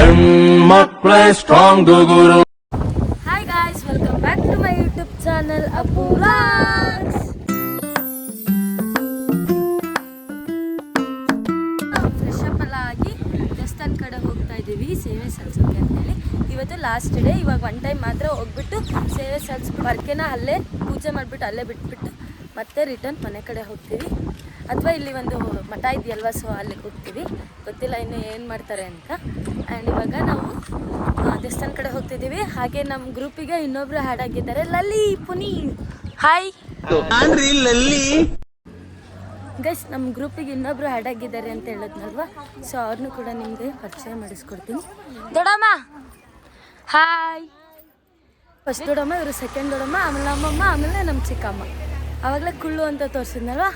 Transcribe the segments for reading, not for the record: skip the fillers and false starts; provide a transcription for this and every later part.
ಹೆಣ್ಮಕ್ಳೇ ಸ್ಟ್ರಾಂಗ್ ಗುರು. Hi guys, welcome back to my YouTube channel Appu vlogs. Fresh up ಎಲ್ಲ ಆಗಿ ದೇವಸ್ಥಾನ ಕಡೆ ಹೋಗ್ತಾ ಇದ್ದೀವಿ ಸೇವೆ ಸಲ್ಲಿಸೋಕೆ ಅಂತೇಳಿ. ಇವತ್ತು ಲಾಸ್ಟ್ ಡೇ. ಇವಾಗ ಒನ್ ಟೈಮ್ ಮಾತ್ರ ಹೋಗ್ಬಿಟ್ಟು ಸೇವೆ ಸಲ್ಲಿಸ್ಬಿಟ್ಟು ವರ್ಕೆನ ಅಲ್ಲೇ ಪೂಜೆ ಮಾಡಿಬಿಟ್ಟು ಅಲ್ಲೇ ಬಿಟ್ಬಿಟ್ಟು ಮತ್ತೆ ರಿಟರ್ನ್ ಮನೆ ಕಡೆ ಹೋಗ್ತೀವಿ. ಅಥವಾ ಇಲ್ಲಿ ಒಂದು ಮಠ ಇದೆಯಲ್ವ, ಸೊ ಅಲ್ಲಿಗೆ ಹೋಗ್ತೀವಿ. ಗೊತ್ತಿಲ್ಲ ಇನ್ನು ಏನು ಮಾಡ್ತಾರೆ ಅಂತ. ಆ್ಯಂಡ್ ಇವಾಗ ನಾವು ದೇವಸ್ಥಾನ ಕಡೆ ಹೋಗ್ತಿದ್ದೀವಿ. ಹಾಗೆ ನಮ್ಮ ಗ್ರೂಪಿಗೆ ಇನ್ನೊಬ್ರು ಆ್ಯಡ್ ಆಗಿದ್ದಾರೆ, ಲಲ್ಲಿ ಪುನಿ. ಹಾಯ್ ಲಲ್ಲಿ ಗೈಸ್, ನಮ್ಮ ಗ್ರೂಪಿಗೆ ಇನ್ನೊಬ್ರು ಆ್ಯಡ್ ಆಗಿದ್ದಾರೆ ಅಂತ ಹೇಳಿದ್ನಲ್ವ, ಸೊ ಅವ್ರನ್ನೂ ಕೂಡ ನಿಮಗೆ ಪರಿಚಯ ಮಾಡಿಸ್ಕೊಡ್ತೀನಿ. ದೊಡ್ಡಮ್ಮ ಹಾಯ್. ಫಸ್ಟ್ ದೊಡ್ಡಮ್ಮ, ಇವರು ಸೆಕೆಂಡ್ ದೊಡ್ಡಮ್ಮ, ಆಮೇಲೆ ನಮ್ಮಮ್ಮ, ಆಮೇಲೆ ನಮ್ಮ ಚಿಕ್ಕಮ್ಮ. ಆವಾಗಲೇ ಕುಳ್ಳು ಅಂತ ತೋರಿಸಿದ್ನಲ್ವ,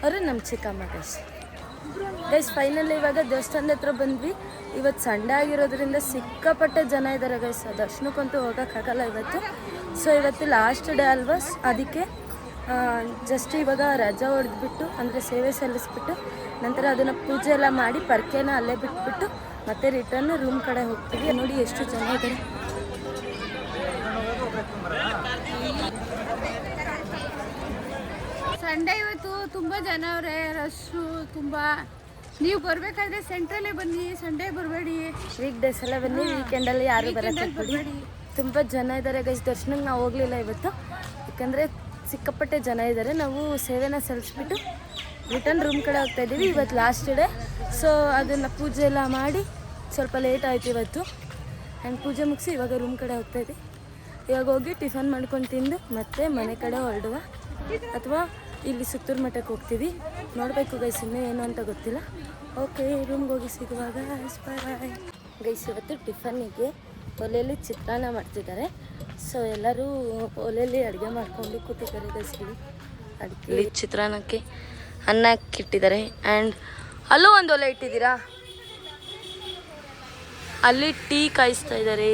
ಅವರು ನಮ್ಮ ಚಿಕ್ಕಮ್ಮ. ಗೈಸ್ ಫೈನಲಿ ಇವಾಗ ದೇವಸ್ಥಾನದ ಹತ್ರ ಬಂದ್ವಿ. ಇವತ್ತು ಸಂಡೇ ಆಗಿರೋದ್ರಿಂದ ಸಿಕ್ಕಾಪಟ್ಟೆ ಜನ ಇದ್ದಾರೆ ಗೈಸ್. ದರ್ಶನಕ್ಕಂತೂ ಹೋಗೋಕ್ಕಾಗಲ್ಲ ಇವತ್ತು. ಸೊ ಇವತ್ತು ಲಾಸ್ಟ್ ಡೇ ಅಲ್ವಾ, ಅದಕ್ಕೆ ಜಸ್ಟ್ ಇವಾಗ ರಜಾ ಹೊಡೆದ್ಬಿಟ್ಟು ಅಂದರೆ ಸೇವೆ ಸಲ್ಲಿಸ್ಬಿಟ್ಟು ನಂತರ ಅದನ್ನು ಪೂಜೆ ಎಲ್ಲ ಮಾಡಿ ಪರ್ಕೆನ ಅಲ್ಲೇ ಬಿಟ್ಬಿಟ್ಟು ಮತ್ತೆ ರಿಟರ್ನ್ ರೂಮ್ ಕಡೆ ಹೋಗ್ತೀವಿ. ನೋಡಿ ಎಷ್ಟು ಜನ ಇದ್ದಾರೆ. ಸಂಡೇ ಇವತ್ತು ತುಂಬ ಜನ ಅವರೇ, ರಶ್ಶು ತುಂಬ. ನೀವು ಬರಬೇಕಾದ್ರೆ ಸೆಂಟ್ರಲ್ಲೇ ಬನ್ನಿ, ಸಂಡೇ ಬರಬೇಡಿ. ವೀಕ್ ಡೇಸ್ ಎಲ್ಲ ಬನ್ನಿ, ವೀಕೆಂಡಲ್ಲಿ ಯಾರು ಬರಬೇಡಿ. ತುಂಬ ಜನ ಇದ್ದಾರೆ ಗೈಸ್. ದರ್ಶನಕ್ಕೆ ನಾವು ಹೋಗಲಿಲ್ಲ ಇವತ್ತು, ಯಾಕಂದರೆ ಸಿಕ್ಕಾಪಟ್ಟೆ ಜನ ಇದ್ದಾರೆ. ನಾವು ಸೇವೆನ ಸಲ್ಲಿಸ್ಬಿಟ್ಟು ರಿಟರ್ನ್ ರೂಮ್ ಕಡೆ ಹೋಗ್ತಾ ಇದ್ದೀವಿ. ಇವತ್ತು ಲಾಸ್ಟ್ ಡೇ, ಸೊ ಅದನ್ನು ಪೂಜೆ ಎಲ್ಲ ಮಾಡಿ ಸ್ವಲ್ಪ ಲೇಟ್ ಆಯಿತು ಇವತ್ತು. ಆ್ಯಂಡ್ ಪೂಜೆ ಮುಗಿಸಿ ಇವಾಗ ರೂಮ್ ಕಡೆ ಹೋಗ್ತಾ ಇದ್ದೀವಿ. ಇವಾಗ ಹೋಗಿ ಟಿಫನ್ ಮಾಡ್ಕೊಂಡು ತಿಂದು ಮತ್ತೆ ಮನೆ ಕಡೆ ಹೊರಡುವ, ಅಥವಾ ಇಲ್ಲಿ ಸುತ್ತೂರು ಮಠಕ್ಕೆ ಹೋಗ್ತೀವಿ. ನೋಡಬೇಕು ಗೈಸ್, ಇನ್ನೂ ಏನು ಅಂತ ಗೊತ್ತಿಲ್ಲ. ಓಕೆ, ರೂಮ್ಗೆ ಹೋಗಿ ಸಿಗುವಾಗ ಬಾಯ್ ಗೈಸ್. ಇವತ್ತು ಟಿಫನ್ನಿಗೆ ಒಲೆಯಲ್ಲಿ ಚಿತ್ರಾನ್ನ ಮಾಡ್ತಿದ್ದಾರೆ. ಸೊ ಎಲ್ಲರೂ ಒಲೆಯಲ್ಲಿ ಅಡುಗೆ ಮಾಡ್ಕೊಂಡು ಕೂತಿದ್ದಾರೆ ಗೈಸ್. ಅಡುಗೆ ಚಿತ್ರಾನ್ನಕ್ಕೆ ಅನ್ನ ಇಟ್ಟಿದ್ದಾರೆ. ಆ್ಯಂಡ್ ಅಲ್ಲೂ ಒಂದು ಒಲೆ ಇಟ್ಟಿದ್ದೀರಾ, ಅಲ್ಲಿ ಟೀ ಕಾಯಿಸ್ತಾ ಇದ್ದಾರೆ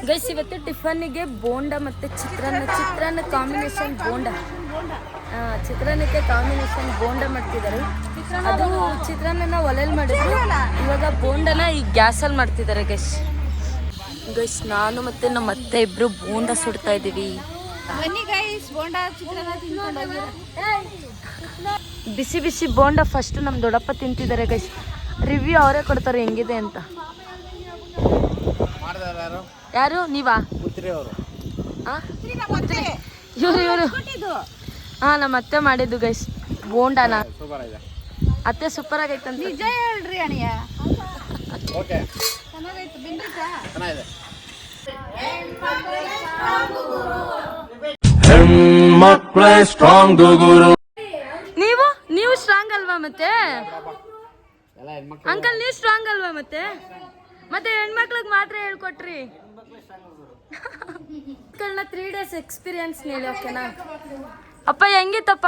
ಗೈಸ್. ಇವತ್ತು ಟಿಫನ್ನಿಗೆ ಬೋಂಡ ಮತ್ತು ಚಿತ್ರಾನ್ನ ಕಾಂಬಿನೇಷನ್ ಬೋಂಡ. ಚಿತ್ರಾನ್ನಕ್ಕೆ ಕಾಂಬಿನೇಷನ್ ಬೋಂಡ ಮಾಡ್ತಿದ್ದಾರೆ. ಅದು ಚಿತ್ರಾನ್ನ ಒಲೆಯಲ್ಲಿ ಮಾಡಿದ್ರು, ಇವಾಗ ಬೋಂಡನ ಈ ಗ್ಯಾಸಲ್ಲಿ ಮಾಡ್ತಿದ್ದಾರೆ ಗೈಸ್. ಗೈಸ್ ನಾನು ಮತ್ತು ನಮ್ಮ ಅತ್ತೆ ಇಬ್ಬರು ಬೋಂಡ ಸುಡ್ತಾ ಇದ್ದೀವಿ. ಬಿಸಿ ಬಿಸಿ ಬೋಂಡ ಫಸ್ಟ್ ನಮ್ಮ ದೊಡ್ಡಪ್ಪ ತಿಂತಿದ್ದಾರೆ ಗೈಸ್. ರಿವ್ಯೂ ಅವರೇ ಕೊಡ್ತಾರೆ ಹೆಂಗಿದೆ ಅಂತ. ಯಾರು ನೀವಾ? ಇವರು ಹಾಂ, ನಮ್ಮ ಅತ್ತೆ ಮಾಡಿದ್ದು ಗೈಸ್ ಬೋಂಡಾನ. ಅತ್ತೆ ಸೂಪರ್ ಆಗೈತಂತ. ನಿಜ ಹೇಳ್ರಿ ಅಣಿಯ, ಹೆಣ್ಮಕ್ಳೇ ಸ್ಟ್ರಾಂಗ್ ಗುರು. ನೀವು ಸ್ಟ್ರಾಂಗ್ ಅಲ್ವಾ? ಮತ್ತೆ ಅಂಕಲ್ ನೀವು ಸ್ಟ್ರಾಂಗ್ ಅಲ್ವಾ? ಮತ್ತೆ ಹೆಣ್ಮಕ್ಳಿಗೆ ಮಾತ್ರ ಹೇಳ್ಕೊಟ್ರಿ. 3 days ಎಕ್ಸ್ಪೀರಿಯನ್ಸ್ ಹೇಳಿ, ಓಕೆನಾ? ಅಪ್ಪ ಹೆಂಗಿತ್ತಪ್ಪ?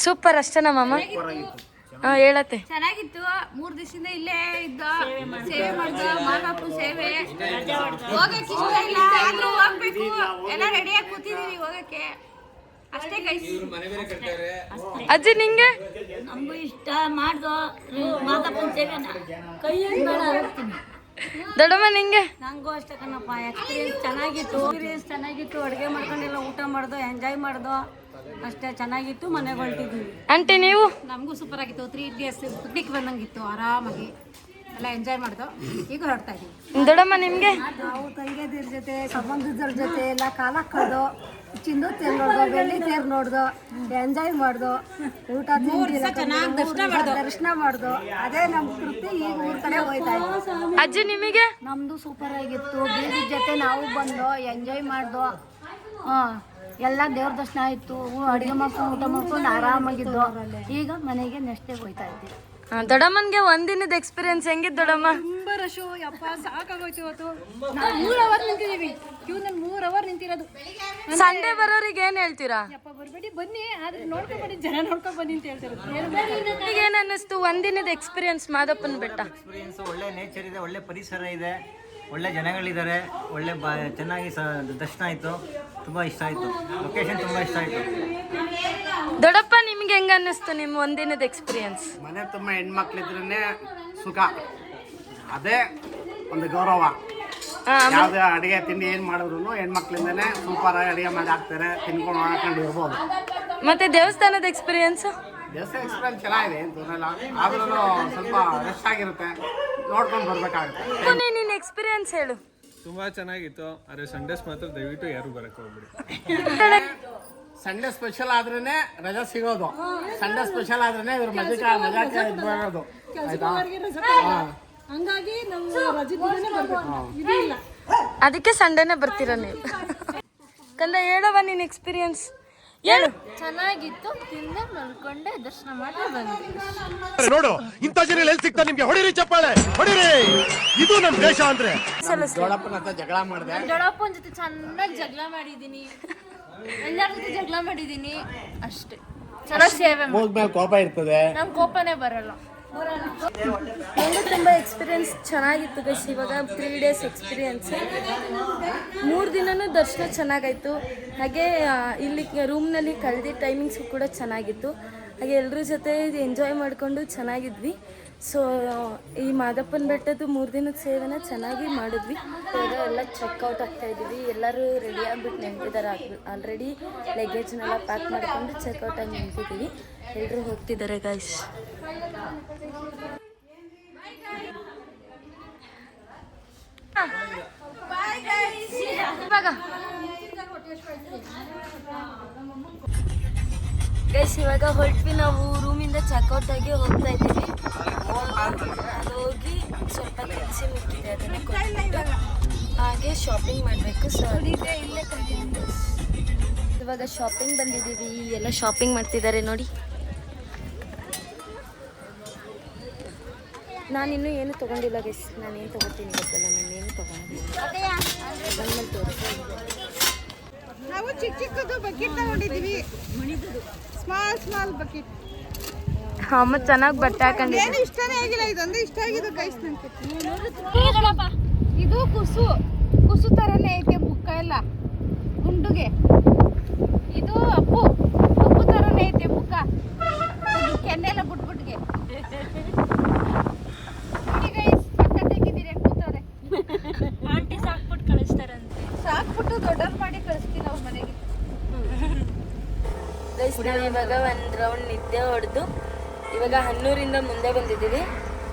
ಸೂಪರ್ ಅಷ್ಟೇನಾ ಮಾಮ? ಹಾಂ ಹೇಳತ್ತೆ. ಚೆನ್ನಾಗಿತ್ತು. 3 ದಿವಸದಿಂದ ಇಲ್ಲೇ ಇದ್ದ, ಸೇವೆ ಮಾಡ್ದ, ಮಾತಾಪು ಸೇವೆ. ಹೋಗಕ್ಕೆ ಇಷ್ಟ ಇಲ್ಲ, ಆದ್ರೂ ಹೋಗ್ಬೇಕು. ಎಲ್ಲ ರೆಡಿಯಾಗಿ ಕೂತಿದೀವಿ ಹೋಗಕ್ಕೆ ಅಷ್ಟೇ ಗೈಸ್. ಅಜ್ಜಿ ನಿಂಗೆ? ನಮಗೂ ಇಷ್ಟ ಮಾಡ್ದೋ ಮಾತಾಪನ್ ಸೇವೆನ ಕೈ ದೊಡ್ಡಮ್ಮ ನಿಂಗೆ? ನಂಗೂ ಅಷ್ಟೇ ಕಣಪ್ಪ. ಎಕ್ಸ್ಪೀರಿಯನ್ಸ್ ಚೆನ್ನಾಗಿತ್ತು. ಅಡುಗೆ ಮಾಡ್ಕೊಂಡೆಲ್ಲ ಊಟ ಮಾಡ್ದೋ, ಎಂಜಾಯ್ ಮಾಡ್ದೋ, ಅಷ್ಟೇ ಚೆನ್ನಾಗಿತ್ತು. ಮನೆಗೆ ಹೊರಟಿದ್ವಿ. ಆಂಟಿ ನೀವು? ನಮಗೂ ಸೂಪರ್ ಆಗಿತ್ತು. 3 days ಪಿಕ್ನಿಕ್ ಬಂದಂಗಿತ್ತು. ಆರಾಮಾಗಿ ಎಲ್ಲ ಎಂಜಾಯ್ ಮಾಡ್ದೋ. ಈಗ ಹೊರಡ್ತಾ ಇದೀವಿ. ದೊಡ್ಡಮ್ಮ ನಿಮ್ಗೆ? ನಾವು ತಂಗಿಯದಿರ ಜೊತೆ, ಸಂಬಂಧಿಕರ ಜೊತೆ ಎಲ್ಲ ಕಾಲ ಕಳೆದು, ಚಿನ್ನು ತೇರು ನೋಡ್ದೋ, ಬೆಳ್ಳಿ ತೇರು ನೋಡ್ದೋ, ಎಂಜಾಯ್ ಮಾಡ್ದೋ, ಊಟ ಚೆನ್ನಾಗಿ ದರ್ಶನ ಮಾಡ್ದೋ. ಅದೇ ನಮ್ಮ ತೃಪ್ತಿ. ಈಗ ಊರ ಕಡೆ ಹೋಯ್ತಾ ಇದ್ವಿ. ಅಜ್ಜಿ ನಿಮಗೆ? ನಮ್ಮದು ಸೂಪರ್ ಆಗಿತ್ತು. ಬೀದಿ ಜೊತೆ ನಾವು ಬಂದು ಎಂಜಾಯ್ ಮಾಡ್ದೋ. ಎಲ್ಲ ದೇವ್ರ ದರ್ಶನ ಆಯಿತು. ಅಡುಗೆ ಮಾಡ್ಕೊಂಡು ಊಟ ಮಾಡ್ಕೊಂಡು ಆರಾಮಾಗಿದ್ದು. ಈಗ ಮನೆಗೆ ನೆಕ್ಸ್ಟ್ ಡೇ ಹೋಯ್ತಾ ಇದ್ದೀವಿ. ದೊಡ್ಡಮ್ಮನ್ಗೆ ಒಂದಿನದ ಎಕ್ಸ್ಪೀರಿಯನ್ಸ್ ಹೆಂಗಿತ್ತು ದೊಡ್ಡಮ್ಮ? ತುಂಬ ರಶು, ಯಪ್ಪ ಸಾಕಾಗೋಯ್ತು. ಇವತ್ತು ನಾವು 3 hours ನಿಂತಿದ್ದೀವಿ ಕ್ಯೂನಲ್ಲಿ. 3 hours ನಿಂತಿರೋದು. ಸಂಡೇ ಬರೋರಿಗೆ ಏನು ಹೇಳ್ತೀರಾ? ಯಪ್ಪ ಬರಬೇಡಿ, ಬನ್ನಿ, ಆದ್ರೆ ನೋಡ್ಕೊಂಡು ಬನ್ನಿ, ಜನ ನೋಡ್ಕೊಂಡು ಬನ್ನಿ ಅಂತ ಹೇಳ್ತಾರೆ. ಏನು ಅನ್ನಿಸ್ತು ಒಂದಿನದ ಎಕ್ಸ್ಪೀರಿಯನ್ಸ್ ಮಾದಪ್ಪನ ಬೆಟ್ಟ? ಎಕ್ಸ್ಪೀರಿಯನ್ಸ್ ಒಳ್ಳೆ ನೇಚರ್ ಇದೆ, ಒಳ್ಳೆ ಪರಿಸರ ಇದೆ. ಒಳ್ಳೆ ಜನಗಳಿದ್ದಾರೆ, ಒಳ್ಳೆ ಚೆನ್ನಾಗಿ ದರ್ಶನ ಆಯಿತು. ತುಂಬ ಇಷ್ಟ ಆಯಿತು, ಲೊಕೇಶನ್ ತುಂಬ ಇಷ್ಟ ಆಯಿತು. ದೊಡ್ಡಪ್ಪ ನಿಮ್ಗೆ ಹೆಂಗ ಅನ್ನಿಸ್ತು ನಿಮ್ಮ ಒಂದಿನದ ಎಕ್ಸ್ಪೀರಿಯನ್ಸ್? ಮನೆ ತುಂಬ ಹೆಣ್ಮಕ್ಳಿದ್ರೇ ಸುಖ, ಅದೇ ಒಂದು ಗೌರವ. ಯಾವುದೇ ಅಡುಗೆ ತಿಂಡಿ ಏನು ಮಾಡಿದ್ರು ಹೆಣ್ಮಕ್ಳಿಂದನೇ ಸೂಪರಾಗಿ ಅಡುಗೆ ಮಾಡಿ ಹಾಕ್ತಾರೆ, ತಿನ್ಕೊಂಡು ಮಾಡ್ಕೊಂಡು ಇರ್ಬೋದು. ಮತ್ತೆ ದೇವಸ್ಥಾನದ ಎಕ್ಸ್ಪೀರಿಯನ್ಸ್? ದೇವಸ್ಥಾನ ಎಕ್ಸ್ಪೀರಿಯನ್ಸ್ ಚೆನ್ನಾಗಿದೆ, ಏನು ತೊಂದರೆ ಆದ್ರೂ ಸ್ವಲ್ಪ ರಶ್ ಆಗಿರುತ್ತೆ, ನೋಡ್ಕೊಂಡು ಬರ್ಬೇಕಾಗುತ್ತೆ. ನಿನ್ನ ಎಕ್ಸ್ಪೀರಿಯನ್ಸ್ ಹೇಳು. ತುಂಬ ಚೆನ್ನಾಗಿತ್ತು, ಆದರೆ ಸಂಡೇಸ್ ಮಾತ್ರ ದಯವಿಟ್ಟು ಯಾರು ಬರಕ್ಕೆ ಹೋಗ್ಬಿಡಿ. ಸಂಡೇ ಸ್ಪೆಷಲ್ ಆದ್ರೇನೆ ರಜಾ ಸಿಗೋದು, ಸಂಡೇ ಸ್ಪೆಷಲ್ ಆದ್ರೇನೆ ಇವ್ರ ಮಜಾಕ ಬರೋದು. ಆಯ್ತಾ? ಹಂಗಾಗಿ ನಾವು ರಜೆ ದಿನನೇ ಬರ್ಬೇಕು. ಅದಕ್ಕೆ ಸಂಡೇನೆ ಬರ್ತೀರ ನೀವು. ಕಂದ ಹೇಳವ ನಿನ್ನ ಎಕ್ಸ್ಪೀರಿಯನ್ಸ್ ಹೇಳು. ಚೆನ್ನಾಗಿತ್ತು, ತಿಂದೆ ಮಲ್ಕೊಂಡೆ, ದರ್ಶನ ಮಾಡಿ ಬಂದ್ವಿ. ನೋಡು ಇಂಥ ಜನ ಎಲ್ಲಿ ಸಿಗ್ತಾ ನಿಮ್ಗೆ? ಹೊಡಿರಿ ಚಪ್ಪಾಳೆ ಹೊಡಿರಿ, ಇದು ನಮ್ ದೇಶ ಅಂದ್ರೆ. ದೊಡ್ಡಪ್ಪನ ಹತ್ರ ಜಗಳ ಮಾಡಿದೆ, ದೊಡ್ಡಪ್ಪನ ಜೊತೆ ಚೆನ್ನಾಗಿ ಜಗಳ ಮಾಡಿದೀನಿ, ಎಲ್ಲರ ಜೊತೆ ಜಗಳ ಮಾಡಿದೀನಿ, ಅಷ್ಟೇ. ಚೆನ್ನಾಗಿ ಸೇವೆ ಮುಗಿದ್ಮೇಲೆ ಕೋಪ ಇರ್ತದೆ, ನಮ್ ಕೋಪನೇ ಬರಲ್ಲ. ನನಗೂ ತುಂಬ ಎಕ್ಸ್ಪೀರಿಯನ್ಸ್ ಚೆನ್ನಾಗಿತ್ತು ಗೈಸ್. ಇವಾಗ 3 days ಎಕ್ಸ್ಪೀರಿಯನ್ಸ್. 3 ದಿನನೂ ದರ್ಶನ ಚೆನ್ನಾಗಾಯಿತು. ಹಾಗೆ ಇಲ್ಲಿ ರೂಮ್ನಲ್ಲಿ ಕಳೆದ ಟೈಮಿಂಗ್ಸು ಕೂಡ ಚೆನ್ನಾಗಿತ್ತು. ಹಾಗೆ ಎಲ್ಲರ ಜೊತೆ ಎಂಜಾಯ್ ಮಾಡಿಕೊಂಡು ಚೆನ್ನಾಗಿದ್ವಿ. ಸೊ ಈ ಮಾದಪ್ಪನ ಬೆಟ್ಟದ್ದು 3 ದಿನದ ಸೇವೆನ ಚೆನ್ನಾಗಿ ಮಾಡಿದ್ವಿ. ಇವಾಗ ಎಲ್ಲ ಚೆಕ್ಔಟ್ ಆಗ್ತಾಯಿದ್ವಿ. ಎಲ್ಲರೂ ರೆಡಿ ಆಗಿಬಿಟ್ಟು ನಿಂತಿದ್ದಾರೆ. ಆಲ್ರೆಡಿ ಲಗೇಜ್ನೆಲ್ಲ ಪ್ಯಾಕ್ ಮಾಡಿಕೊಂಡು ಚೆಕ್ಔಟ್ ಆಗಿ ನಿಂತಿದ್ದೀವಿ. ಎಲ್ಲರೂ ಹೋಗ್ತಿದ್ದಾರೆ ಗೈಸ್. ಗೈಸ್ ಇವಾಗ ಹೊರಟ್ವಿ ನಾವು. ರೂಮಿಂದ ಚೆಕ್ಔಟ್ ಆಗಿ ಹೋಗ್ತಾ ಇದ್ದೀವಿ. ಅಲ್ಲಿ ಹೋಗಿ ಸ್ವಲ್ಪ ಕೆಲಸ ಮುಟ್ಟಿದೆ, ಅದನ್ನೇ ಕೊಟ್ಬಿಟ್ಟು ಹಾಗೆ ಶಾಪಿಂಗ್ ಮಾಡಬೇಕು. ಸೊ ಅದಕ್ಕೆ ಇಲ್ಲೇ ಕಂಟಿನ್ಯೂ. ಇವಾಗ ಶಾಪಿಂಗ್ ಬಂದಿದ್ದೀವಿ. ಎಲ್ಲ ಶಾಪಿಂಗ್ ಮಾಡ್ತಿದ್ದಾರೆ ನೋಡಿ. ನಾನಿನ್ನೂ ಏನು ತೊಗೊಂಡಿಲ್ಲ ಗೈಸ್. ನಾನೇನು ತೊಗೊತೀನಿ ಗೊತ್ತಲ್ಲ, ನಾನೇನು ತೊಗೊಂಡಿಲ್ಲ. ನಮ್ಮಲ್ಲಿ ತೋರಿಸಿ ನಾವು ಚಿಕ್ಕದು ಬಕೆಟ್ ತಗೊಂಡಿದ್ದೀವಿ, ಸ್ಮಾಲ್ ಬಕೆಟ್. ಹಾಂ, ಮತ್ತು ಚೆನ್ನಾಗಿ ಬಟ್ಟೆ ಹಾಕೊಂಡಿದ್ದೆ. ಏನು ಇಷ್ಟನೇ ಆಗಿಲ್ಲ, ಇದೊಂದು ಇಷ್ಟ ಆಗಿದೆ ಗೈಸ್ ನನಗೆ. ಇದು ಕುಸು ಥರನೇ ಐತೆ ಬುಕ್ಕ ಎಲ್ಲ ಗುಂಡುಗೆ. ಇದು ಅಪ್ಪು ಥರನೇ ಐತೆ ಬುಕ್ಕ, ಕೆನ್ನೆಲ್ಲ ಬುಟ್ಬುಟ್ಗೆ. ನೋಡಿ ಗೈಸ್, ಪಕ್ಕದಾಗಿದ್ದೀರಿ ಕೂತಾರೆ. ಆಂಟಿ ಸಾಕ್ಬಿಟ್ಟು ಕಳಿಸ್ತಾರಂತೆ. ಸಾಕ್ಬಿಟ್ಟು ದೊಡ್ಡವ್ರು ಮಾಡಿ ಕಳಿಸ್ತೀನಿ ಅವ್ರ ಮನೆಗೆ. ಗೈಸ್ ನಾವು ಇವಾಗ ಒಂದು ರೌಂಡ್ ನಿದ್ದೆ ಹೊಡೆದು ಇವಾಗ ಹನ್ನೂರಿಂದ ಮುಂದೆ ಬಂದಿದ್ದೀವಿ.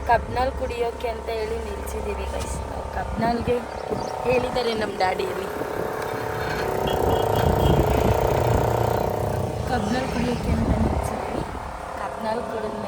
ಕಬ್ನಾಲ್ ಕುಡಿಯೋಕೆ ಅಂತ ಹೇಳಿ ನಿಲ್ಸಿದ್ದೀವಿ ಗೈಸ್. ನಾವು ಕಬ್ನಾಲ್ಗೆ ಹೇಳಿದ್ದಾರೆ ನಮ್ಮ ಡ್ಯಾಡಿಯಲ್ಲಿ. ಕಬ್ನಾಲ್ ಕುಡಿಯೋಕೆ ಅಂತ ನಿಲ್ಸಿದ್ವಿ. ಕಬ್ನಾಲ್ ಕುಡಿದ್ಮೇಲೆ